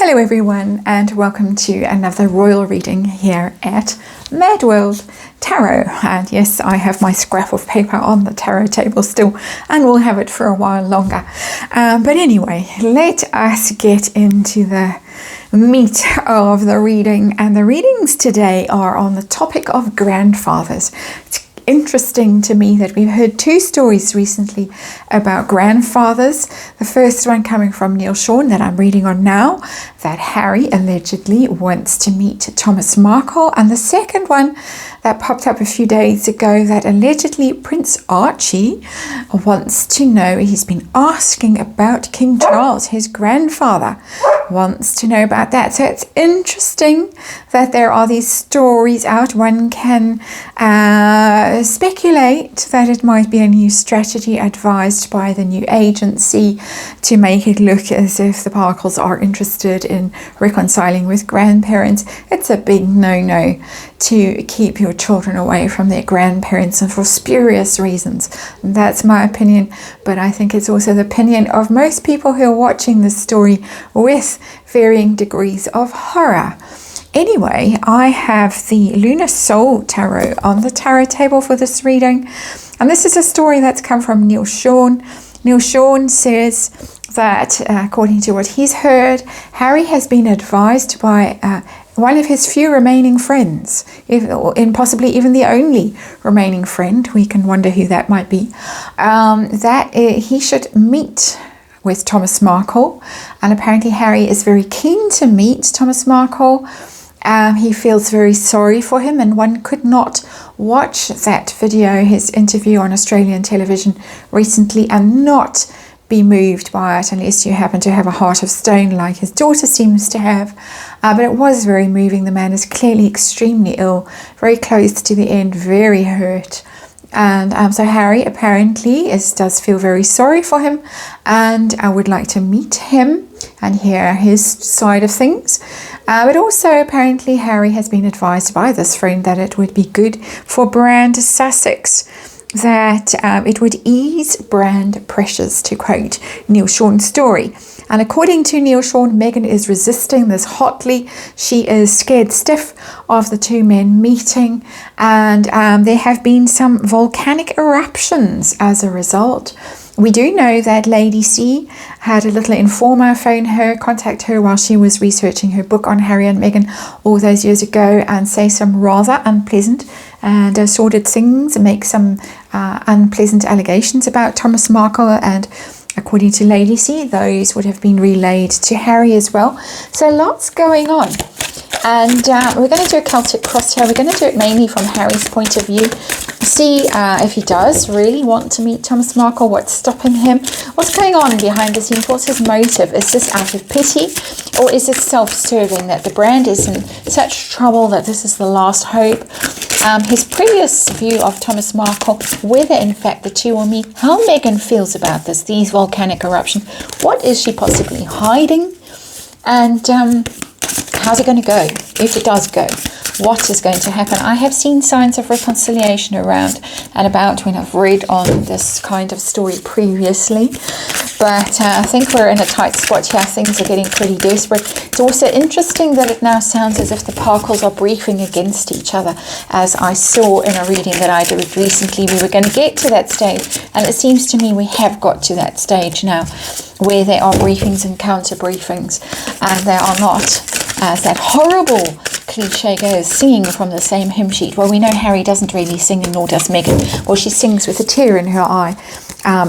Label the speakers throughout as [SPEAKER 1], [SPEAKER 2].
[SPEAKER 1] Hello everyone, and welcome to another royal reading here at MadWorldTarot. And yes, I have my scrap of paper on the tarot table still, and we'll have it for a while longer. But anyway, let us get into the meat of the reading. And the readings today are on the topic of grandfathers. It's interesting to me that we've heard two stories recently about grandfathers. The first one coming from Neil Sean that I'm reading on now, that Harry allegedly wants to meet Thomas Markle, and the second one that popped up a few days ago that allegedly Prince Archie wants to know, he's been asking about King Charles, his grandfather, wants to know about that. So it's interesting that there are these stories out. One can speculate that it might be a new strategy advised by the new agency to make it look as if the Parkles are interested in reconciling with grandparents. It's a big no-no to keep your children away from their grandparents, and for spurious reasons. That's my opinion, but I think it's also the opinion of most people who are watching this story with varying degrees of horror. Anyway, I have the Lunar Soul Tarot on the tarot table for this reading, and this is a story that's come from Neil Sean. Neil Sean says that according to what he's heard, Harry has been advised by one of his few remaining friends, and possibly even the only remaining friend, we can wonder who that might be, that he should meet with Thomas Markle. And apparently Harry is very keen to meet Thomas Markle. He feels very sorry for him, and one could not watch that video, his interview on Australian television recently, and not be moved by it unless you happen to have a heart of stone like his daughter seems to have. But it was very moving. The man is clearly extremely ill, very close to the end, very hurt. And so Harry apparently does feel very sorry for him, and I would like to meet him and hear his side of things. But also apparently Harry has been advised by this friend that it would be good for Brand Sussex, that it would ease brand pressures, to quote Neil Sean's story. And according to Neil Sean, Meghan is resisting this hotly. She is scared stiff of the two men meeting, and there have been some volcanic eruptions as a result. We do know that Lady C had a little informer contact her while she was researching her book on Harry and Meghan all those years ago, and say some rather unpleasant and sordid things, and make some unpleasant allegations about Thomas Markle. And according to Lady C, those would have been relayed to Harry as well. So lots going on. And we're going to do a Celtic cross here. We're going to do it mainly from Harry's point of view. See if he does really want to meet Thomas Markle, what's stopping him, what's going on behind the scenes, what's his motive. Is this out of pity, or is it self-serving, that the brand is in such trouble that this is the last hope? His previous view of Thomas Markle, whether in fact the two will meet, how Meghan feels about this, these volcanic eruptions, what is she possibly hiding, and how's it going to go, if it does go? What is going to happen? I have seen signs of reconciliation around and about when I've read on this kind of story previously, but I think we're in a tight spot here. Things are getting pretty desperate. It's also interesting that it now sounds as if the Parkles are briefing against each other, as I saw in a reading that I did recently. We were going to get to that stage, and it seems to me we have got to that stage now, where there are briefings and counter briefings, and they are not, as that horrible cliche goes, singing from the same hymn sheet. Well, we know Harry doesn't really sing, and nor does Meghan. Well, she sings with a tear in her eye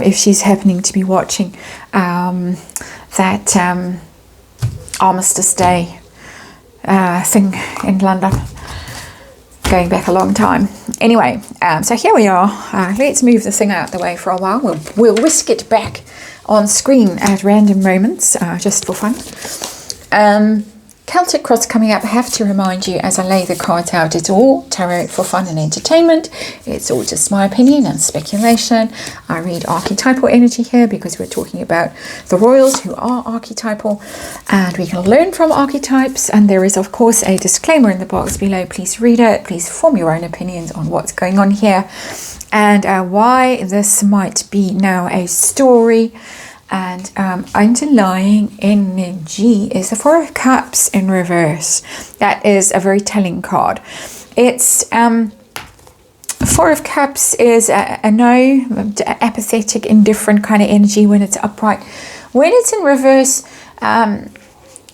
[SPEAKER 1] if she's happening to be watching that Armistice Day thing in London, going back a long time. Anyway, so here we are. Let's move the thing out the way for a while. We'll whisk it back on screen at random moments, just for fun. Celtic cross coming up. I have to remind you as I lay the cards out, it's all tarot for fun and entertainment. It's all just my opinion and speculation. I read archetypal energy here because we're talking about the royals who are archetypal, and we can learn from archetypes. And there is of course a disclaimer in the box below. Please read it. Please form your own opinions on what's going on here, and why this might be now a story And underlying energy is the Four of Cups in reverse. That is a very telling card. It's Four of Cups is a no, apathetic, indifferent kind of energy when it's upright. When it's in reverse,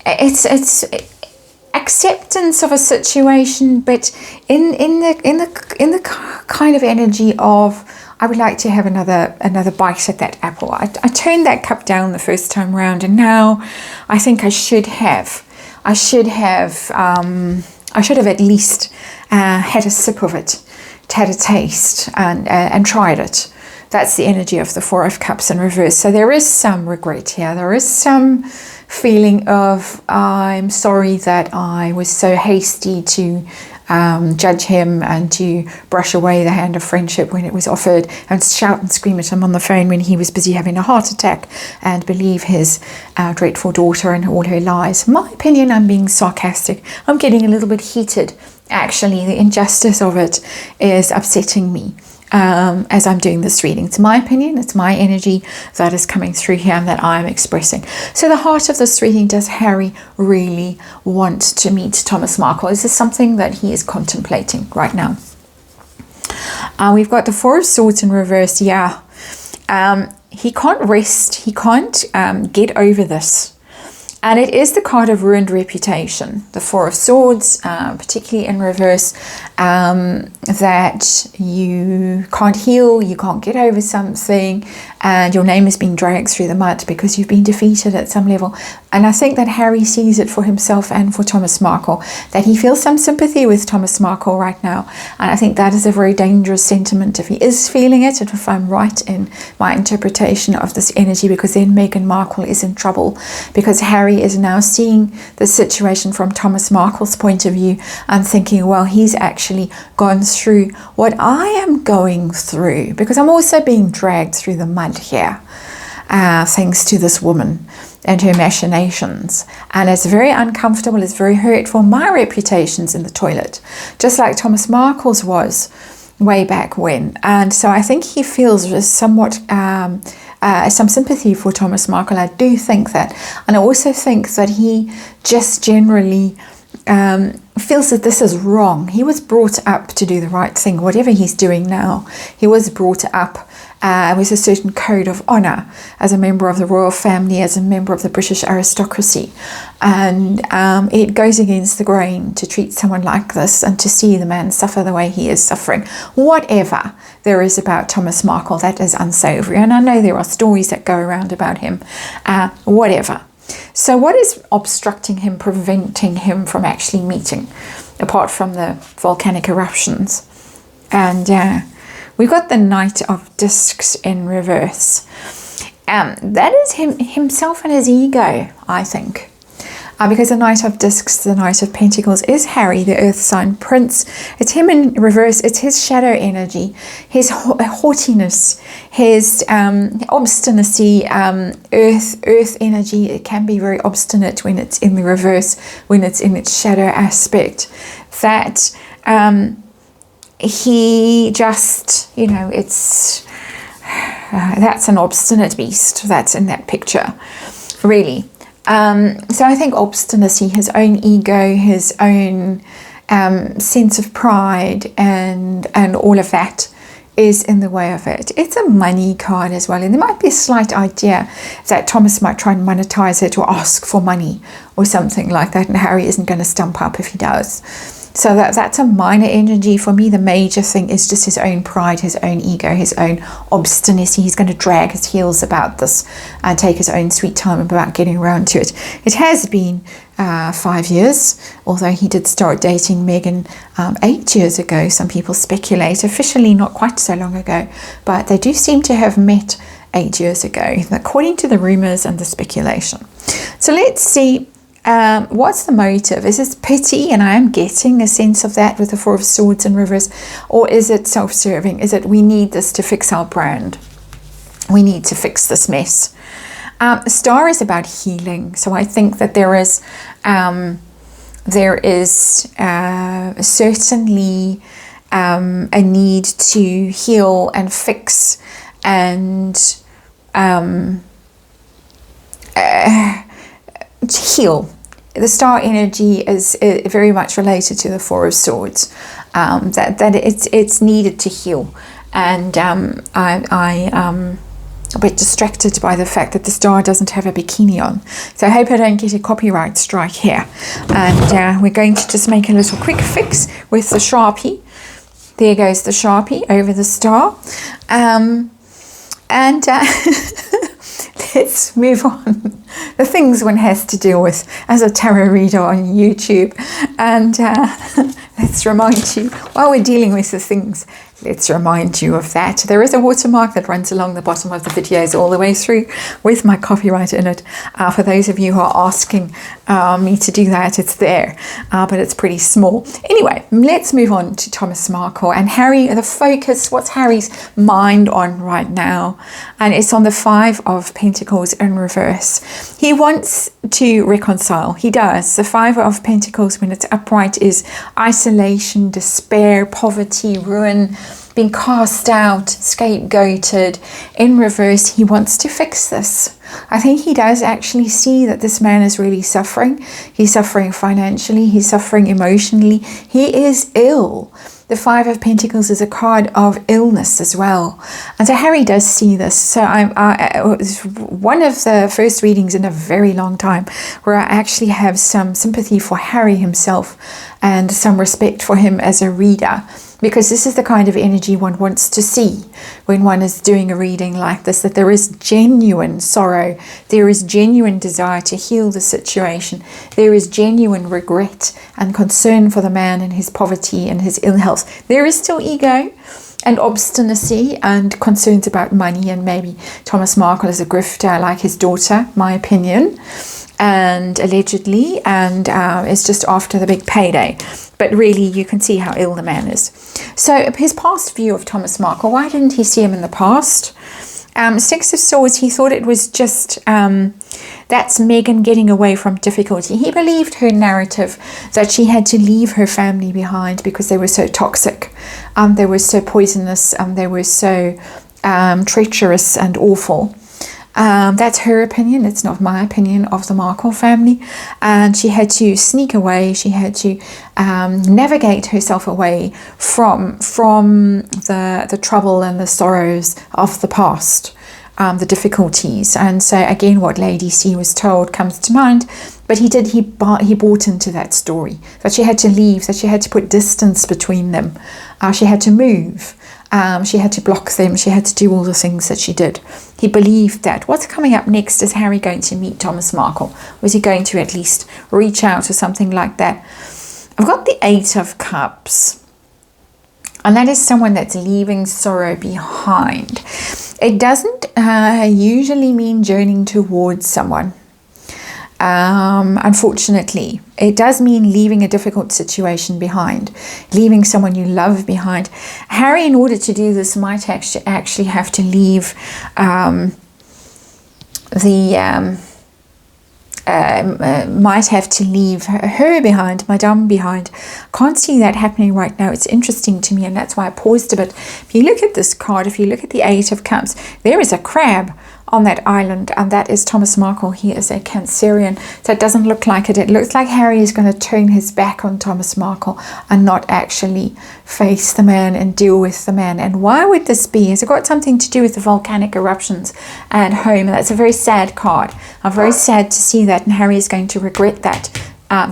[SPEAKER 1] it's acceptance of a situation, but in the kind of energy of, I would like to have another bite at that apple. I turned that cup down the first time round, and now I think I should have at least had a sip of it, had a taste, and tried it. That's the energy of the Four of Cups in reverse. So there is some regret here. There is some feeling of, I'm sorry that I was so hasty to judge him and to brush away the hand of friendship when it was offered, and shout and scream at him on the phone when he was busy having a heart attack, and believe his dreadful daughter and all her lies. In my opinion, I'm being sarcastic. I'm getting a little bit heated. Actually, the injustice of it is upsetting me. As I'm doing this reading. It's my opinion, it's my energy that is coming through here and that I'm expressing. So the heart of this reading, does Harry really want to meet Thomas Markle? Is this something that he is contemplating right now? We've got the Four of Swords in reverse. Yeah, he can't rest, he can't get over this. And it is the card of ruined reputation, the Four of Swords, particularly in reverse, that you can't heal, you can't get over something, and your name has been dragged through the mud because you've been defeated at some level. And I think that Harry sees it for himself and for Thomas Markle, that he feels some sympathy with Thomas Markle right now. And I think that is a very dangerous sentiment if he is feeling it, and if I'm right in my interpretation of this energy, because then Meghan Markle is in trouble, because Harry is now seeing the situation from Thomas Markle's point of view and thinking, well, he's actually gone through what I am going through, because I'm also being dragged through the mud here, thanks to this woman and her machinations, and it's very uncomfortable, it's very hurtful. My reputation's in the toilet, just like Thomas Markle's was way back when. And so I think he feels somewhat some sympathy for Thomas Markle. I do think that, and I also think that he just generally feels that this is wrong. He was brought up to do the right thing, whatever he's doing now. He was brought up with a certain code of honour as a member of the royal family, as a member of the British aristocracy, and it goes against the grain to treat someone like this and to see the man suffer the way he is suffering. Whatever there is about Thomas Markle that is unsavoury, and I know there are stories that go around about him, whatever. So what is obstructing him, preventing him from actually meeting, apart from the volcanic eruptions? And we've got the Knight of Discs in reverse. That is himself and his ego, I think. Because the Knight of Discs, the Knight of Pentacles, is Harry, the Earth sign prince. It's him in reverse. It's his shadow energy, his haughtiness, his obstinacy, earth energy. It can be very obstinate when it's in the reverse, when it's in its shadow aspect. That he just, it's that's an obstinate beast that's in that picture, really. So I think obstinacy, his own ego, his own sense of pride, and all of that is in the way of it. It's a money card as well, and there might be a slight idea that Thomas might try and monetize it or ask for money or something like that, and Harry isn't going to stump up if he does. So that's a minor energy. For me, the major thing is just his own pride, his own ego, his own obstinacy. He's going to drag his heels about this and take his own sweet time about getting around to it. It has been 5 years, although he did start dating Meghan 8 years ago. Some people speculate, officially not quite so long ago, but they do seem to have met 8 years ago, according to the rumors and the speculation. So let's see. What's the motive? Is it pity? And I am getting a sense of that with the Four of Swords in reverse. Or is it self-serving? Is it, we need this to fix our brand? We need to fix this mess. The Star is about healing. So I think that there is certainly a need to heal and fix and to heal. The star energy is very much related to the Four of Swords, that it's needed to heal. And I'm a bit distracted by the fact that the star doesn't have a bikini on. So I hope I don't get a copyright strike here. And we're going to just make a little quick fix with the Sharpie. There goes the Sharpie over the star. Let's move on. The things one has to deal with as a tarot reader on YouTube. And let's remind you, while we're dealing with the things, let's remind you of that. There is a watermark that runs along the bottom of the videos all the way through with my copyright in it. For those of you who are asking me to do that, it's there, but it's pretty small. Anyway, let's move on to Thomas Markle and Harry. The focus, what's Harry's mind on right now? And it's on the Five of Pentacles in reverse. He wants to reconcile. He does. The Five of Pentacles, when it's upright, is isolation, despair, poverty, ruin, being cast out, scapegoated. In reverse, he wants to fix this. I think he does actually see that this man is really suffering. He's suffering financially. He's suffering emotionally. He is ill. The Five of Pentacles is a card of illness as well. And so Harry does see this. So it was one of the first readings in a very long time where I actually have some sympathy for Harry himself and some respect for him as a reader, because this is the kind of energy one wants to see when one is doing a reading like this, that there is genuine sorrow, there is genuine desire to heal the situation, there is genuine regret and concern for the man and his poverty and his ill health. There is still ego and obstinacy and concerns about money, and maybe Thomas Markle is a grifter like his daughter, my opinion, and allegedly, and is just after the big payday. But really, you can see how ill the man is. So his past view of Thomas Markle, why didn't he see him in the past? Six of Swords, he thought it was just, that's Megan getting away from difficulty. He believed her narrative that she had to leave her family behind because they were so toxic. They were so poisonous. They were so treacherous and awful. That's her opinion. It's not my opinion of the Markle family. And she had to sneak away. She had to navigate herself away from the trouble and the sorrows of the past, the difficulties. And so again, what Lady C was told comes to mind. But he bought into that story, that she had to leave, that she had to put distance between them. She had to move. She had to block them. She had to do all the things that she did. He believed that. What's coming up next? Is Harry going to meet Thomas Markle? Was he going to at least reach out or something like that? I've got the Eight of Cups. And that is someone that's leaving sorrow behind. It doesn't usually mean journeying towards someone. Unfortunately, it does mean leaving a difficult situation behind, leaving someone you love behind. Harry, in order to do this, might actually have to leave might have to leave her behind, Madame behind. Can't see that happening right now. It's interesting to me, and that's why I paused a bit. If you look at this card, if you look at the Eight of Cups, there is a crab on that island, and that is Thomas Markle. He is a Cancerian, so it doesn't look like it. It looks like Harry is going to turn his back on Thomas Markle and not actually face the man and deal with the man. And why would this be? Has it got something to do with the volcanic eruptions at home? And that's a very sad card. I'm very sad to see that, and Harry is going to regret that.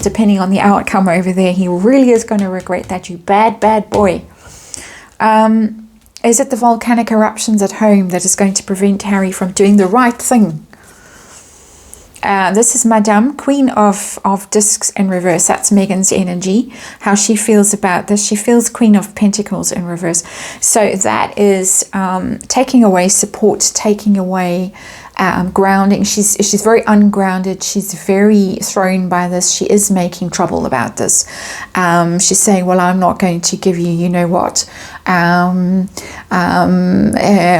[SPEAKER 1] Depending on the outcome over there, he really is going to regret that. You bad boy. Is it the volcanic eruptions at home that is going to prevent Harry from doing the right thing? This is Madame, Queen of Discs in reverse. That's Megan's energy, how she feels about this. She feels Queen of Pentacles in reverse. So that is taking away support, taking away grounding. She's very ungrounded. She's very thrown by this. She is making trouble about this. She's saying, well, I'm not going to give you, you know what,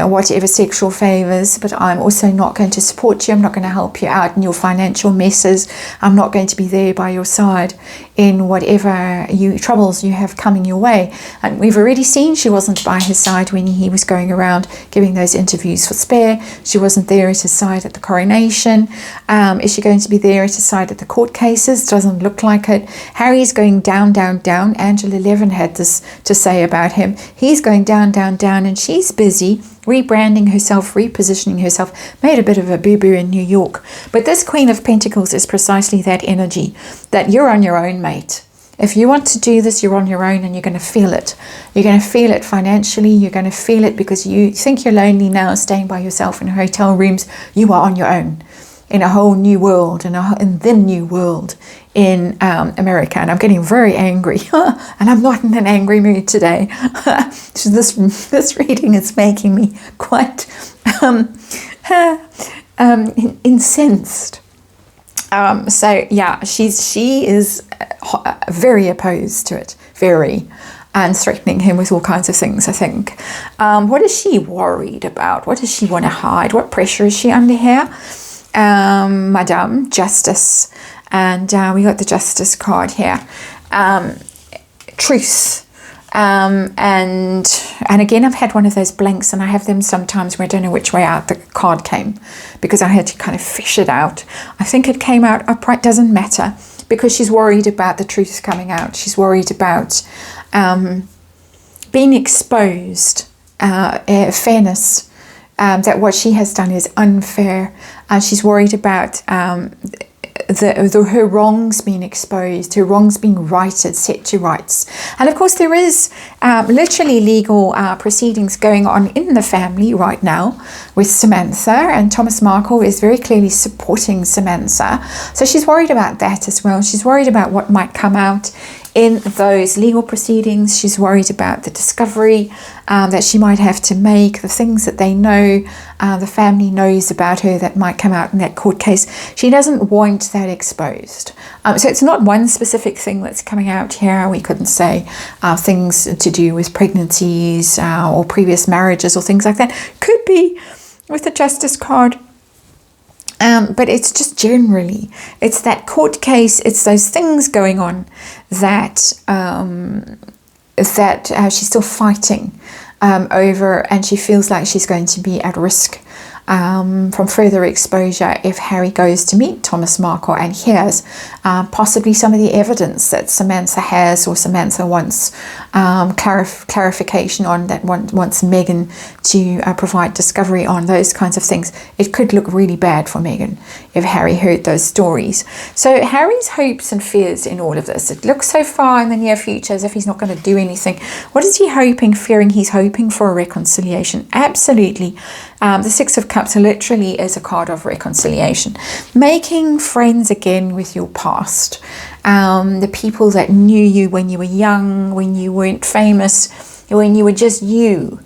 [SPEAKER 1] whatever sexual favors, but I'm also not going to support you. I'm not going to help you out in your financial messes. I'm not going to be there by your side in whatever troubles you have coming your way. And we've already seen she wasn't by his side when he was going around giving those interviews for Spare. She wasn't there at his side at the coronation. Is she going to be there at his side at the court cases? Doesn't look like it. Harry's going down, down, down. Angela Levin had this to say about him. He's going down, down, down, and she's busy rebranding herself, repositioning herself, made a bit of a boo-boo in New York. But this Queen of Pentacles is precisely that energy, that you're on your own, mate. If you want to do this, you're on your own, and you're going to feel it. You're going to feel it financially. You're going to feel it because you think you're lonely now, staying by yourself in hotel rooms. You are on your own in a whole new world, in the new world in America. And I'm getting very angry, and I'm not in an angry mood today. So this reading is making me quite incensed. So yeah, she is very opposed to it, and threatening him with all kinds of things, I think. What is she worried about? What does she want to hide? What pressure is she under here? Madame Justice, and we got the Justice card here. Truth. And again, I've had one of those blanks, and I have them sometimes where I don't know which way out the card came, because I had to kind of fish it out. I think it came out upright, doesn't matter, because she's worried about the truth coming out. She's worried about being exposed, fairness, that what she has done is unfair. She's worried about her wrongs being exposed, her wrongs being righted, set to rights. And of course there is literally legal proceedings going on in the family right now with Samantha, and Thomas Markle is very clearly supporting Samantha. So she's worried about that as well. She's worried about what might come out in those legal proceedings. She's worried about the discovery that she might have to make, the things that they know, the family knows about her that might come out in that court case. She doesn't want that exposed. So it's not one specific thing that's coming out here. We couldn't say things to do with pregnancies or previous marriages or things like that. Could be with the Justice card. But it's just generally, it's that court case, it's those things going on that she's still fighting over, and she feels like she's going to be at risk from further exposure if Harry goes to meet Thomas Markle and hears possibly some of the evidence that Samantha has, or Samantha wants clarification on, that wants Meghan to provide discovery on, those kinds of things. It could look really bad for Meghan if Harry heard those stories. So Harry's hopes and fears in all of this, it looks so far in the near future as if he's not going to do anything. What is he hoping, fearing? He's hoping for a reconciliation. Absolutely. The Six of Cups literally is a card of reconciliation. Making friends again with your past. The people that knew you when you were young, when you weren't famous, when you were just you.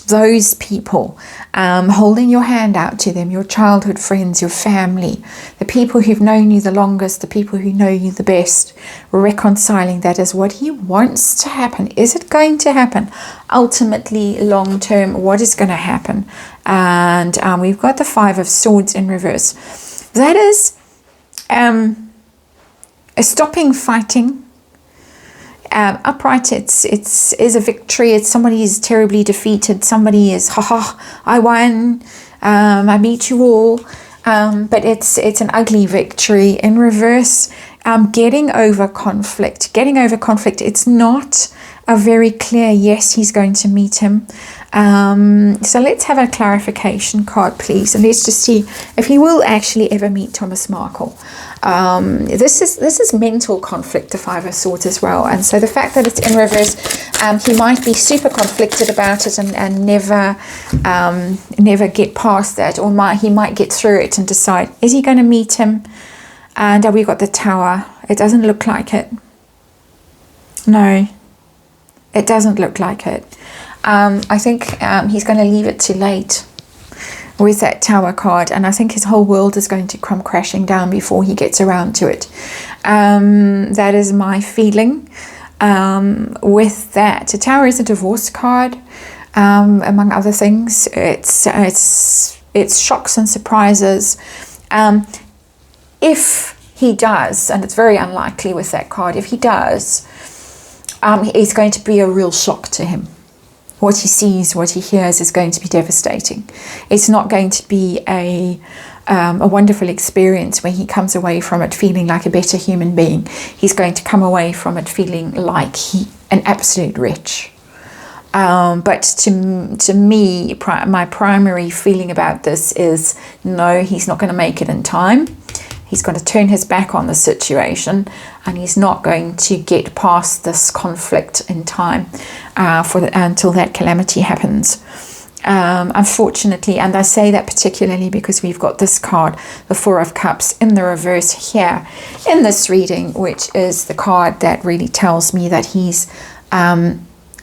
[SPEAKER 1] Those people, holding your hand out to them, your childhood friends, your family, the people who've known you the longest, the people who know you the best, reconciling that is what he wants to happen. Is it going to happen? Ultimately, long term, what is going to happen? And we've got the Five of Swords in reverse. That is stopping fighting. Upright, it's a victory. It's somebody is terribly defeated. Somebody is, I won. I beat you all. But it's an ugly victory. In reverse, getting over conflict. It's not a very clear yes, he's going to meet him. So let's have a clarification card, please, and let's just see if he will actually ever meet Thomas Markle. This is mental conflict, the Five of Swords as well, and so the fact that it's in reverse, he might be super conflicted about it and never get past that, or he might get through it and decide, is he going to meet him? And we got the Tower. It doesn't look like it. No, it doesn't look like it. I think he's going to leave it too late with that Tower card, and I think his whole world is going to come crashing down before he gets around to it. That is my feeling. With that, the Tower is a divorce card, among other things. It's shocks and surprises. If he does, and it's very unlikely with that card, if he does, it's going to be a real shock to him. What he sees, what he hears is going to be devastating. It's not going to be a wonderful experience where he comes away from it feeling like a better human being. He's going to come away from it feeling like an absolute wretch. But to me, my primary feeling about this is, no, he's not going to make it in time. He's going to turn his back on the situation, and he's not going to get past this conflict in time until that calamity happens. Unfortunately, and I say that particularly because we've got this card, the Four of Cups, in the reverse here in this reading, which is the card that really tells me that he's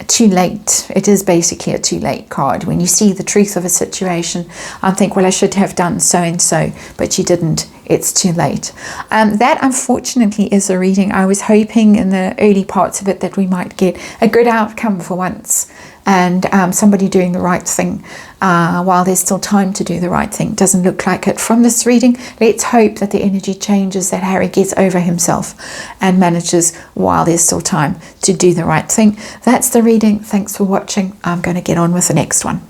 [SPEAKER 1] too late. It is basically a too late card. When you see the truth of a situation and think, well, I should have done so and so, but you didn't. It's too late. That unfortunately is a reading. I was hoping in the early parts of it that we might get a good outcome for once, and somebody doing the right thing while there's still time to do the right thing. Doesn't look like it from this reading. Let's hope that the energy changes, that Harry gets over himself and manages while there's still time to do the right thing. That's the reading. Thanks for watching. I'm going to get on with the next one.